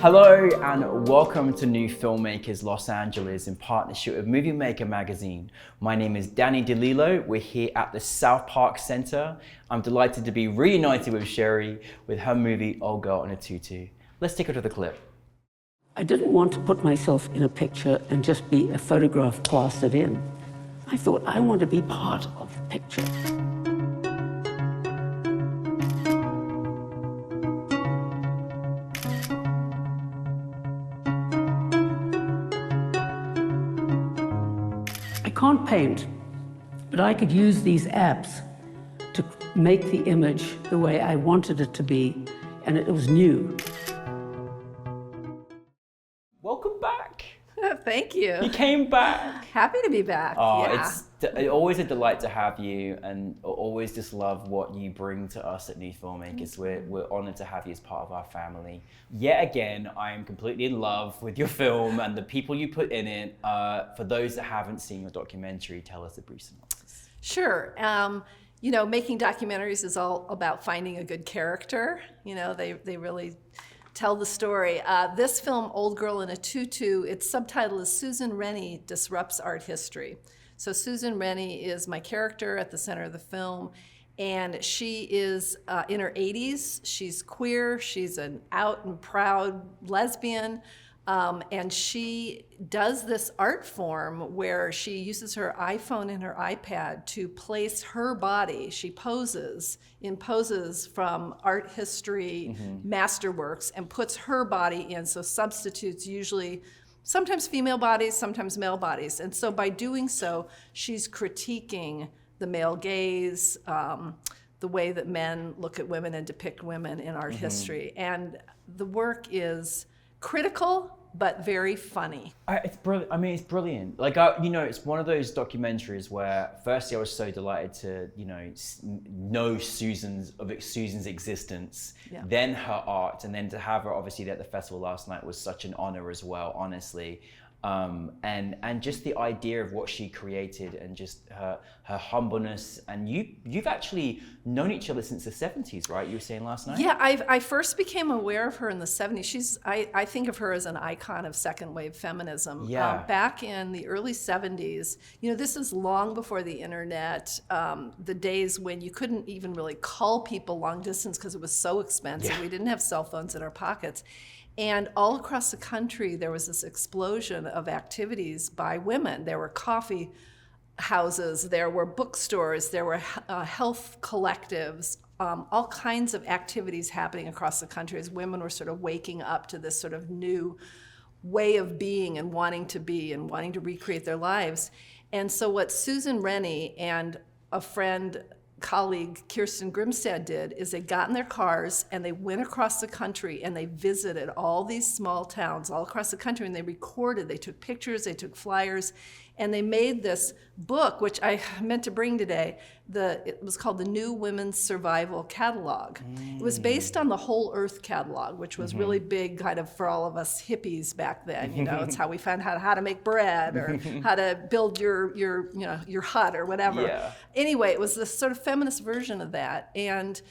Hello and welcome to New Filmmakers Los Angeles in partnership with Movie Maker magazine. My name is Danny DeLillo. We're here at the South Park Center. I'm delighted to be reunited with Cheri with her movie Old Girl in a Tutu. Let's take a look at the clip. I didn't want to put myself in a picture and just be a photograph plastered in. I thought I want to be part of the picture. I can't paint, but I could use these apps to make the image the way I wanted it to be, and it was new. Welcome back. Thank you. You came back. Happy to be back. Oh, yeah. it's always a delight to have you, and always just love what you bring to us at New Filmmakers. We're honored to have you as part of our family. Yet again, I am completely in love with your film and the people you put in it. For those that haven't seen your documentary, tell us a brief synopsis. Sure. You know, making documentaries is all about finding a good character. You know, they really tell the story. This film, Old Girl in a Tutu, its subtitle is Susan Rennie Disrupts Art History. So Susan Rennie is my character at the center of the film, and she is in her 80s. She's queer, she's an out and proud lesbian, and she does this art form where she uses her iPhone and her iPad to place her body. She poses in poses from art history masterworks and puts her body in, so substitutes usually sometimes female bodies, sometimes male bodies. And so by doing so, she's critiquing the male gaze, the way that men look at women and depict women in art history. And the work is critical, but very funny. It's brilliant. I mean, it's brilliant. Like, you know, it's one of those documentaries where, firstly, I was so delighted to, you know Susan's existence, then her art, and then to have her obviously at the festival last night was such an honor as well, honestly. And just the idea of what she created and just her humbleness. And you've actually known each other since the 70s, right? You were saying last night? Yeah, I first became aware of her in the 70s. I think of her as an icon of second wave feminism. Yeah. Back in the early 70s, you know, this is long before the internet, the days when you couldn't even really call people long distance because it was so expensive. Yeah. We didn't have cell phones in our pockets. And all across the country, there was this explosion of activities by women. There were coffee houses, there were bookstores, there were health collectives, all kinds of activities happening across the country as women were sort of waking up to this sort of new way of being and wanting to be and wanting to recreate their lives. And so what Susan Rennie and a friend, colleague Kirsten Grimstad did is they got in their cars and they went across the country and they visited all these small towns all across the country, and they recorded, they took pictures, they took flyers, and they made this book, which I meant to bring today. It was called the New Women's Survival Catalog. It was based on the Whole Earth Catalog, which was really big kind of for all of us hippies back then. You know, it's how we found how to make bread or how to build your hut or whatever. Yeah. Anyway, it was this sort of feminist version of that. And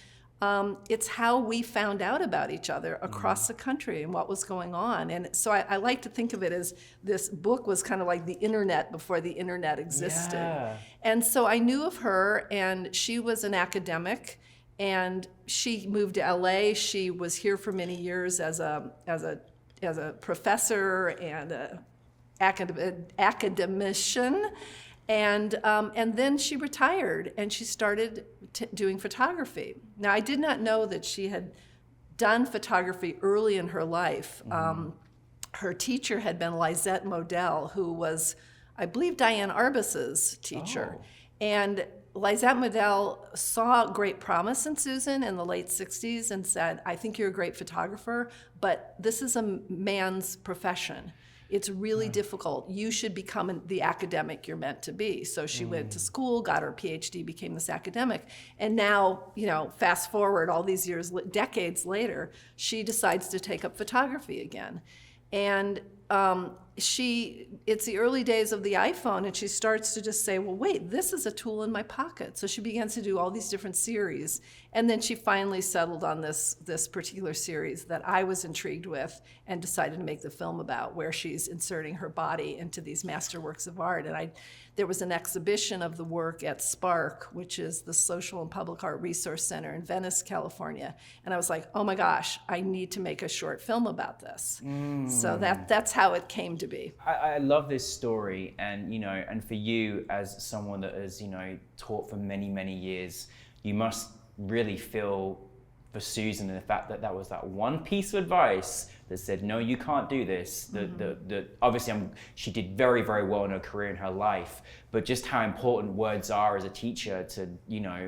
it's how we found out about each other across the country and what was going on. And so I like to think of it as this book was kind of like the internet before the internet existed. Yeah. And so I knew of her, and she was an academic, and she moved to LA. She was here for many years as a professor and an academician. And then she retired and she started doing photography. Now, I did not know that she had done photography early in her life. Her teacher had been Lisette Modell, who was, I believe, Diane Arbus's teacher. Oh. And Lisette Modell saw great promise in Susan in the late 60s and said, I think you're a great photographer, but this is a man's profession. It's really difficult. You should become the academic you're meant to be. So she went to school, got her PhD, became this academic. And now, you know, fast forward all these years, decades later, she decides to take up photography again. And it's the early days of the iPhone, and she starts to just say, well, wait, this is a tool in my pocket. So she begins to do all these different series. And then she finally settled on this particular series that I was intrigued with and decided to make the film about, where she's inserting her body into these masterworks of art. And there was an exhibition of the work at Spark, which is the Social and Public Art Resource Center in Venice, California. And I was like, oh my gosh, I need to make a short film about this. So that's how it came to be. I love this story, and and for you as someone that has taught for many, many years, you must really feel for Susan and the fact that that was that one piece of advice that said, no, you can't do this. Obviously, she did very, very well in her career and her life, but just how important words are as a teacher to,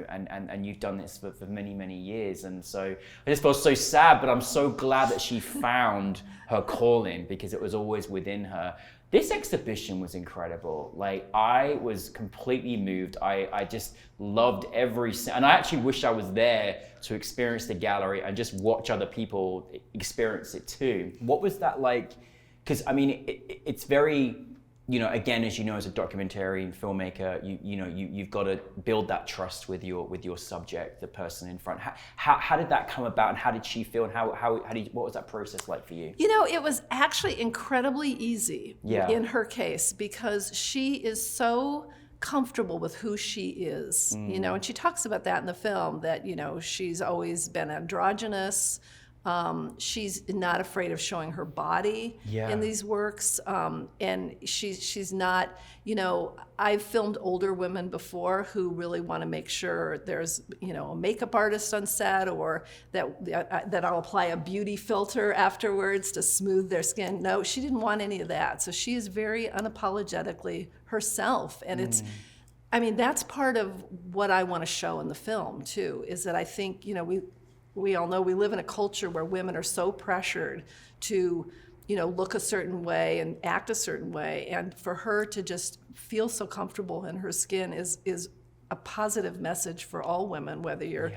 and you've done this for many, many years. And so I just felt so sad, but I'm so glad that she found her calling, because it was always within her. This exhibition was incredible. Like, I was completely moved. I just loved and I actually wish I was there to experience the gallery and just watch other people experience it too. What was that like? Because I mean, it's very, again, as as a documentarian filmmaker, you've got to build that trust with your subject, the person in front. How did that come about, and how did she feel, and what was that process like for you? It was actually incredibly easy in her case, because she is so comfortable with who she is, and she talks about that in the film, that she's always been androgynous. She's not afraid of showing her body in these works, and she's not, I've filmed older women before who really want to make sure there's, a makeup artist on set, or that I'll apply a beauty filter afterwards to smooth their skin. No, she didn't want any of that. So she is very unapologetically herself, and that's part of what I want to show in the film too, is that I think, we all know we live in a culture where women are so pressured to, look a certain way and act a certain way. And for her to just feel so comfortable in her skin is a positive message for all women, whether you're,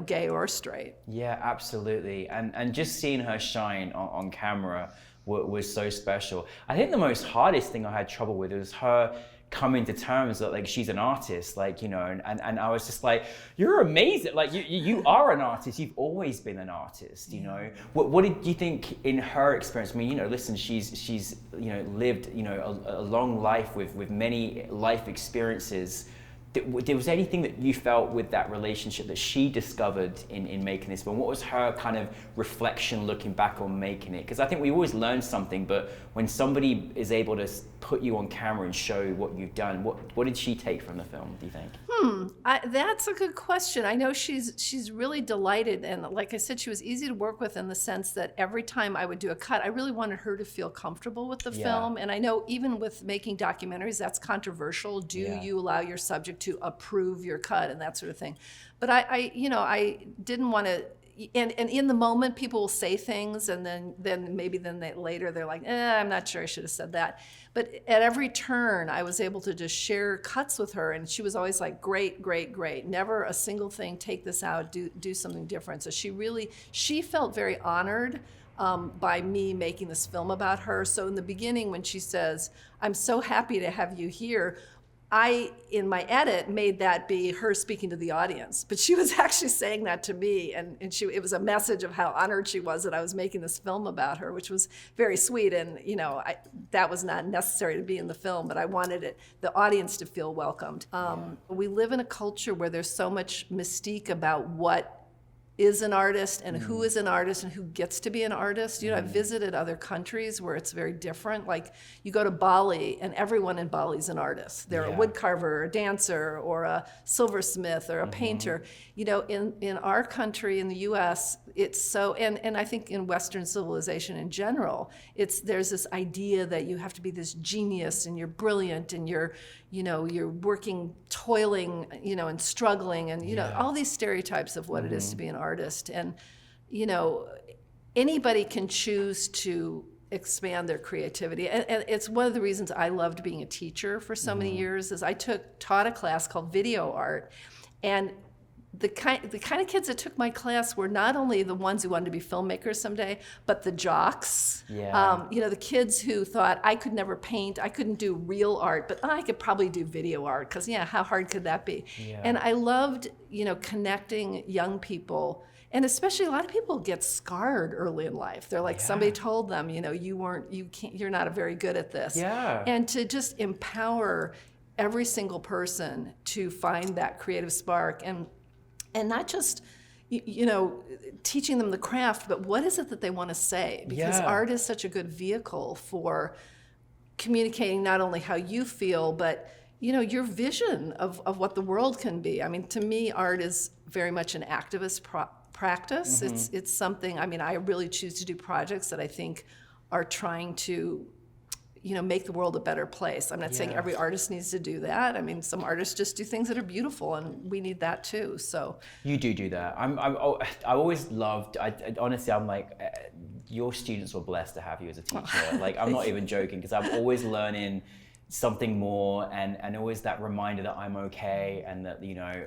gay or straight. Yeah, absolutely. And just seeing her shine on camera was so special. I think the most hardest thing I had trouble with was her coming to terms that, like, she's an artist, like, and I was just like, you're amazing, like, you are an artist, you've always been an artist, What did you think in her experience? I mean, listen, she's lived a long life with many life experiences. Was there anything that you felt with that relationship that she discovered in making this film? What was her kind of reflection looking back on making it? Because I think we always learn something, but when somebody is able to put you on camera and show what you've done, what did she take from the film, do you think? That's a good question. I know she's really delighted, and like I said, she was easy to work with in the sense that every time I would do a cut, I really wanted her to feel comfortable with the film. And I know even with making documentaries, that's controversial. Do you allow your subject to approve your cut and that sort of thing? But I didn't want to. And in the moment, people will say things, and then later they're like, I'm not sure I should have said that. But at every turn, I was able to just share cuts with her, and she was always like, great, great, great. Never a single thing, take this out, do something different. So she felt very honored by me making this film about her. So in the beginning, when she says, I'm so happy to have you here, I, in my edit, made that be her speaking to the audience, but she was actually saying that to me, and it was a message of how honored she was that I was making this film about her, which was very sweet, and that was not necessary to be in the film, but I wanted the audience to feel welcomed. We live in a culture where there's so much mystique about what is an artist and who is an artist and who gets to be an artist. I've visited other countries where it's very different. Like, you go to Bali and everyone in Bali is an artist. They're a woodcarver or a dancer or a silversmith or a painter. In our country, in the US, it's so, and I think in Western civilization in general, there's this idea that you have to be this genius and you're brilliant and you're working, toiling, and struggling, and all these stereotypes of what it is to be an artist. And anybody can choose to expand their creativity, and it's one of the reasons I loved being a teacher for so many years. Is I taught a class called video art, and the kind of kids that took my class were not only the ones who wanted to be filmmakers someday, but the jocks. Yeah. The kids who thought, I could never paint, I couldn't do real art, but I could probably do video art, because how hard could that be? Yeah. And I loved, connecting young people. And especially a lot of people get scarred early in life. They're like, somebody told them, you're not very good at this. Yeah. And to just empower every single person to find that creative spark, and not just, teaching them the craft, but what is it that they want to say? Because art is such a good vehicle for communicating not only how you feel, but your vision of what the world can be. I mean, to me, art is very much an activist practice. Mm-hmm. It's something, I really choose to do projects that I think are trying to make the world a better place. I'm not saying every artist needs to do that. I mean, some artists just do things that are beautiful, and we need that too. So you do that. I always loved. Honestly, I'm like, your students were blessed to have you as a teacher. Like, I'm not even joking, because I'm always learning something more, and always that reminder that I'm okay, and that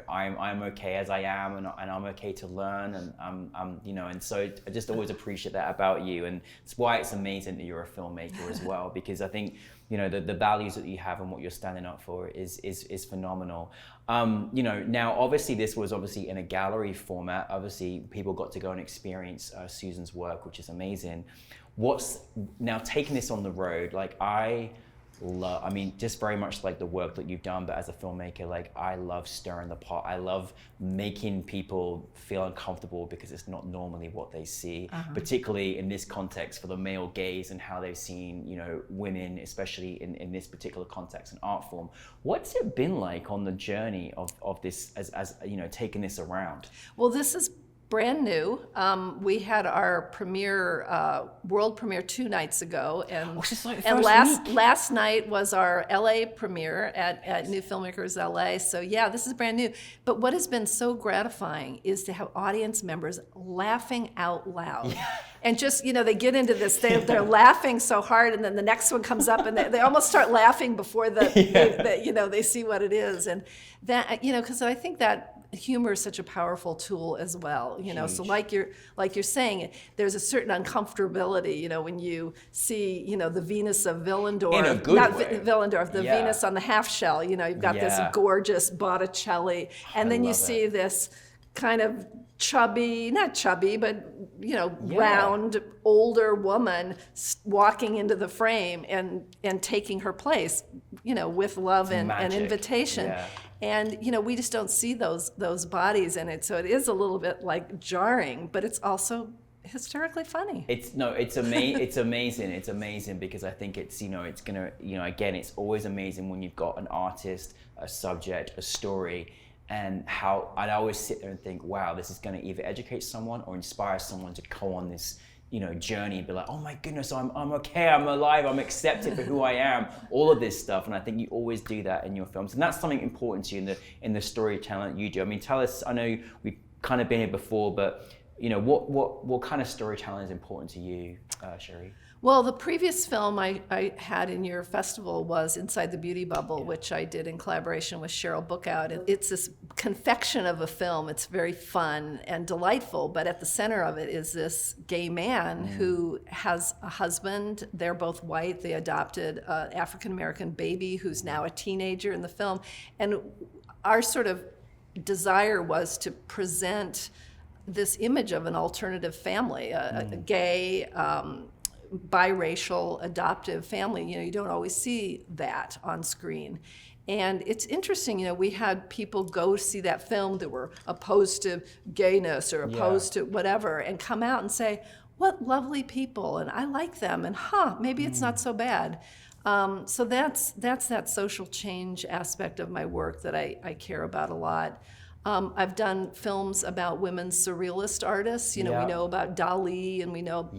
I'm okay as I am, and I'm okay to learn, and and so I just always appreciate that about you, and it's why it's amazing that you're a filmmaker as well, because I think the values that you have and what you're standing up for is phenomenal. Now obviously this was in a gallery format. Obviously people got to go and experience Susan's work, which is amazing. What's now taking this on the road? Like, just very much like the work that you've done, but as a filmmaker, like, I love stirring the pot. I love making people feel uncomfortable, because it's not normally what they see, particularly in this context for the male gaze and how they've seen, women, especially in this particular context and art form. What's it been like on the journey of this, as taking this around? Well, this is brand new. We had our world premiere 2 nights ago, and last night was our LA premiere at NewFilmmakers LA. So this is brand new. But what has been so gratifying is to have audience members laughing out loud. Yeah. And just, they get into this, they're laughing so hard, and then the next one comes up, and they almost start laughing before they see what it is. And that, because I think that humor is such a powerful tool as well, So like you're saying, there's a certain uncomfortability, when you see, the Venus of Willendorf, in a good way. Willendorf, the Venus on the half shell, you've got this gorgeous Botticelli, and then you see this kind of not chubby, but round older woman walking into the frame and taking her place, with love and invitation. Yeah. And we just don't see those bodies in it, so it is a little bit like jarring, but it's also hysterically funny. It's amazing. It's amazing because I think it's it's gonna again, it's always amazing when you've got an artist, a subject, a story, and how I'd always sit there and think, wow, this is gonna either educate someone or inspire someone to go on this journey and be like, oh my goodness, I'm okay, I'm alive, I'm accepted for who I am, all of this stuff. And I think you always do that in your films, and that's something important to you in the storytelling that you do. I mean, tell us, I know we've kind of been here before, but what kind of storytelling is important to you, Cheri? Well, the previous film I had in your festival was Inside the Beauty Bubble, which I did in collaboration with Cheryl Bookout. It's this confection of a film. It's very fun and delightful, but at the center of it is this gay man who has a husband. They're both white. They adopted an African-American baby who's now a teenager in the film. And our sort of desire was to present this image of an alternative family, a gay, biracial adoptive family. You don't always see that on screen. And it's interesting, we had people go see that film that were opposed to gayness or opposed to whatever, and come out and say, what lovely people, and I like them, and maybe it's not so bad. So that's that social change aspect of my work that I care about a lot. I've done films about women surrealist artists. We know about Dali, and we know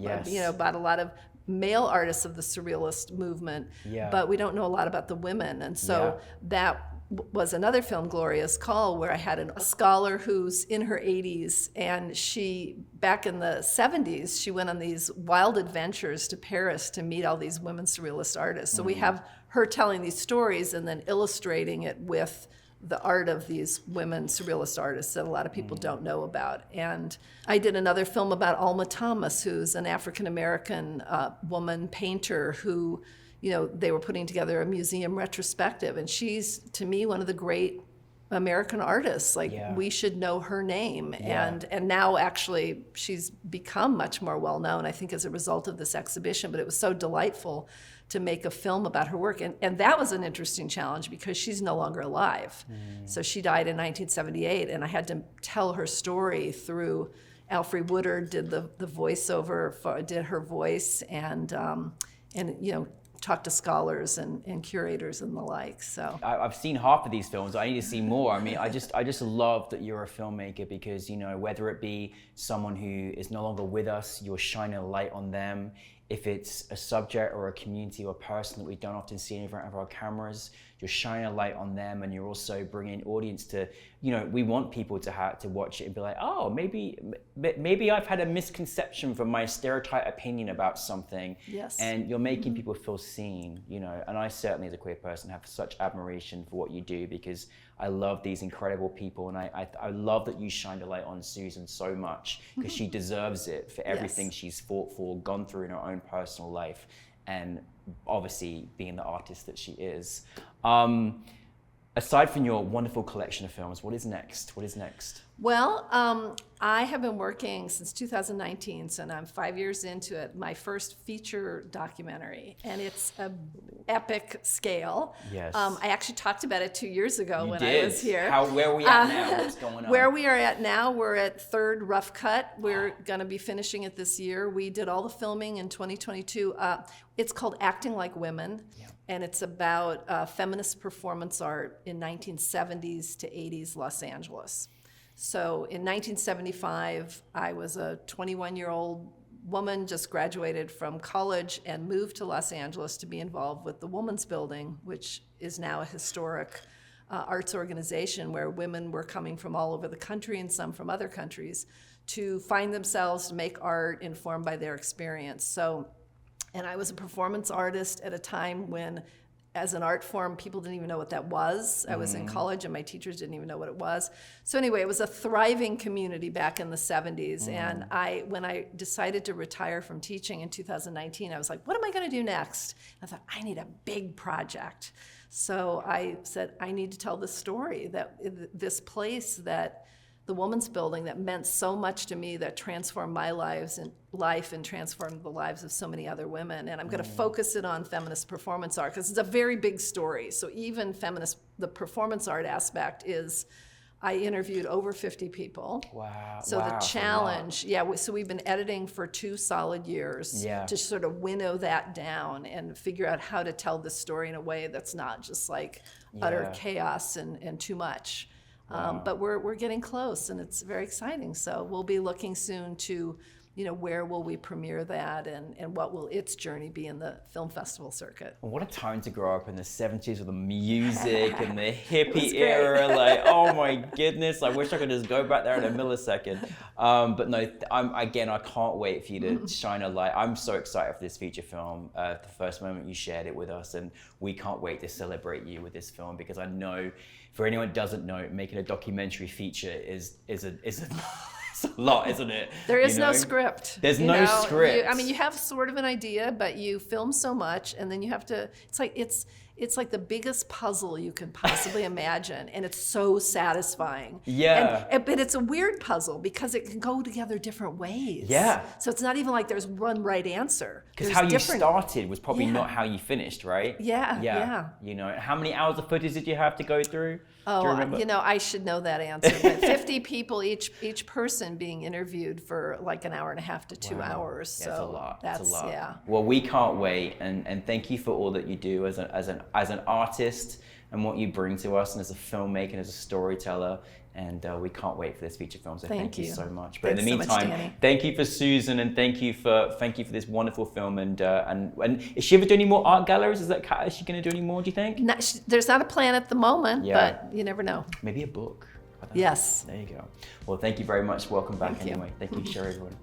about a lot of male artists of the surrealist movement, but we don't know a lot about the women. And so that was another film, Glorious Call, where I had a scholar who's in her 80s, and she, back in the 70s, she went on these wild adventures to Paris to meet all these women surrealist artists. So we have her telling these stories and then illustrating it with the art of these women surrealist artists that a lot of people don't know about. And I did another film about Alma Thomas, who's an African-American woman painter who, you know, they were putting together a museum retrospective. And she's, to me, one of the great American artists. Like, we should know her name. And now actually she's become much more well-known, I think, as a result of this exhibition. But it was so delightful to make a film about her work. And that was an interesting challenge because she's no longer alive. So she died in 1978, and I had to tell her story through Alfre Woodard did the voiceover, did her voice, and you know, talk to scholars and curators and the like. So I've seen half of these films. I need to see more. I mean, I just love that you're a filmmaker because, you know, whether it be someone who is no longer with us, you're shining a light on them. If it's a subject or a community or a person that we don't often see in front of our cameras, you're shining a light on them, and you're also bringing an audience to, you know, we want people to have to watch it and be like, oh, maybe I've had a misconception from my stereotype opinion about something. Yes. And you're making people feel seen, you know, and I certainly, as a queer person, have such admiration for what you do because I love these incredible people, and I love that you shine a light on Susan so much because she deserves it for everything she's fought for, gone through in her own personal life, and obviously being the artist that she is. Aside from your wonderful collection of films, what is next? What is next? Well, I have been working since 2019, so now I'm 5 years into it, my first feature documentary, and it's an epic scale. Yes. I actually talked about it 2 years ago when did. I was here. Where are we at now? What's going on? Where we are at now, we're at third rough cut. We're going to be finishing it this year. We did all the filming in 2022. It's called Acting Like Women. Yeah. And it's about feminist performance art in 1970s to 80s Los Angeles. So in 1975, I was a 21-year-old woman, just graduated from college and moved to Los Angeles to be involved with the Women's Building, which is now a historic arts organization where women were coming from all over the country and some from other countries to find themselves, to make art informed by their experience. So, and I was a performance artist at a time when, as an art form, people didn't even know what that was. I was in college and my teachers didn't even know what it was. So anyway, it was a thriving community back in the 70s. And when I decided to retire from teaching in 2019, I was like, what am I gonna do next? I thought, I need a big project. So I said, I need to tell this story, that this place, that the Women's Building, that meant so much to me, that transformed my life and transformed the lives of so many other women. And I'm going to focus it on feminist performance art because it's a very big story. So even the performance art aspect is, I interviewed over 50 people. Wow. So the challenge, so we've been editing for 2 solid years to sort of winnow that down and figure out how to tell this story in a way that's not just like utter chaos and too much. But we're getting close, and it's very exciting. So we'll be looking soon to, you know, where will we premiere that, and what will its journey be in the film festival circuit. What a time to grow up in the 70s with the music and the hippie era. Like, oh my goodness, I wish I could just go back there in a millisecond. But no, I can't wait for you to shine a light. I'm so excited for this feature film. The first moment you shared it with us, and we can't wait to celebrate you with this film, because I know, for anyone who doesn't know, making a documentary feature is a it's a lot, isn't it? There is no script. There's no script. You have sort of an idea, but you film so much, and then you have to. It's like the biggest puzzle you can possibly imagine, and it's so satisfying. Yeah. But it's a weird puzzle because it can go together different ways. Yeah. So it's not even like there's one right answer. Because how you started was probably not how you finished, right? Yeah. You know, how many hours of footage did you have to go through? Oh, you know, I should know that answer. But 50 people, each person being interviewed for like an hour and a half to 2 hours. So that's a lot. That's a lot. Yeah. Well, we can't wait, and thank you for all that you do as an artist and what you bring to us, and as a filmmaker and as a storyteller. And we can't wait for this feature film. So thank you so much. But in the meantime, thank you for Susan, and thank you for this wonderful film. And is she ever doing any more art galleries? Is she going to do any more? Do you think? There's not a plan at the moment, but you never know. Maybe a book. Yes. There you go. Well, thank you very much. Welcome back anyway. Thank you, Cheri, everyone.